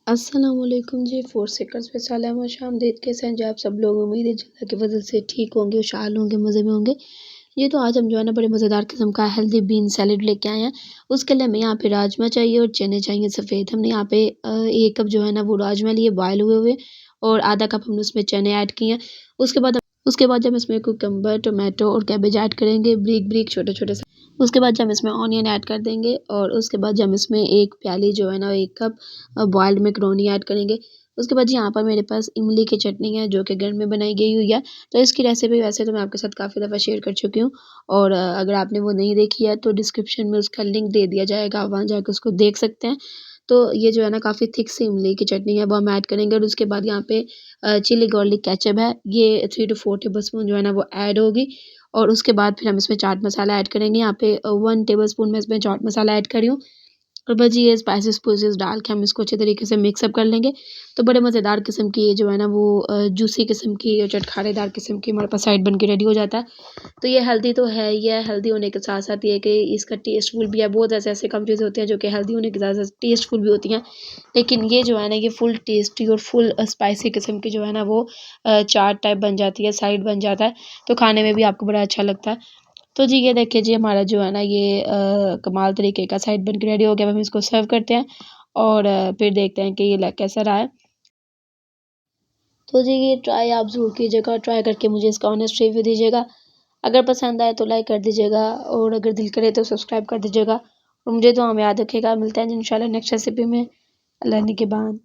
अस्सलामुअलैकुम जी, food seekers पे सलाम और खुशामदीद। कैसे हैं जी आप सब लोग? उम्मीद है अल्लाह की फजल से ठीक होंगे, खुशहाल होंगे, मज़े में होंगे। ये तो आज हम जो है ना बड़े मज़ेदार किस्म का हेल्दी बीन सैलेड लेके आए हैं। उसके लिए हमें यहाँ पे राजमा चाहिए और चने चाहिए सफ़ेद। हमने यहाँ पे 1 कप जो है ना वो राजमा लिए बॉयल हुए हुए, और आधा कप हमने उसमें चने ऐड किए हैं। उसके बाद जब इसमें कुकम्बर, टोमेटो और कैबेज ऐड करेंगे ब्रीक ब्रीक छोटे-छोटे से। उसके बाद जब इसमें ऑनियन ऐड कर देंगे, और उसके बाद जब इसमें 1 प्याली जो है ना 1 कप बॉइल्ड मैकरोनी ऐड करेंगे। उसके बाद यहाँ पर मेरे पास इमली की चटनी है जो कि घर में बनाई गई हुई है। तो इसकी रेसिपी वैसे तो मैं आपके साथ काफ़ी दफ़ा शेयर कर चुकी हूँ, और अगर आपने वो नहीं देखी है तो डिस्क्रिप्शन में उसका लिंक दे दिया जाएगा, आप वहाँ जाकर उसको देख सकते हैं। तो ये जो है ना काफ़ी थिक सी इमली की चटनी है, वो हम ऐड करेंगे। और उसके बाद यहाँ पे चिली गार्लिक केचप है, ये 3 टू 4 टेबलस्पून जो है ना वो ऐड होगी। और उसके बाद फिर हम इसमें चाट मसाला ऐड करेंगे। यहाँ पे 1 टेबलस्पून मैं इसमें चाट मसाला ऐड कर रही हूँ। और बस ये स्पाइसेस स्पूसेस डाल के हम इसको अच्छे तरीके से मिक्सअप कर लेंगे। तो बड़े मज़ेदार किस्म की ये जो है ना वो जूसी किस्म की और चटखारेदार किस्म की हमारे पास साइड बन के रेडी हो जाता है। तो ये हेल्दी तो है ही है, हेल्दी होने के साथ-साथ ये कि इसका टेस्टफुल भी है। बहुत ऐसे-ऐसे कम चीज़ें होती हैं जो कि हेल्दी होने के साथ-साथ टेस्टफुल भी होती हैं। लेकिन ये जो है ना ये फुल टेस्टी और फुल स्पाइसी किस्म की जो है ना वो चाट टाइप बन जाती है, साइड बन जाता है। तो खाने में भी आपको बड़ा अच्छा लगता है। तो जी ये देखिए जी हमारा जो है ना ये कमाल तरीके का साइड बन के रेडी हो गया। अब हम इसको सर्व करते हैं, और फिर देखते हैं कि ये कैसा रहा है। तो जी ये ट्राई आप ज़रूर कीजिएगा, ट्राई करके मुझे इसका ऑनेस्ट रिव्यू दीजिएगा। अगर पसंद आए तो लाइक कर दीजिएगा, और अगर दिल करे तो सब्सक्राइब कर दीजिएगा। और मुझे दुआ में याद रखिएगा। मिलते हैं इंशाल्लाह नेक्स्ट रेसिपी में। अल्लाह निगहबान।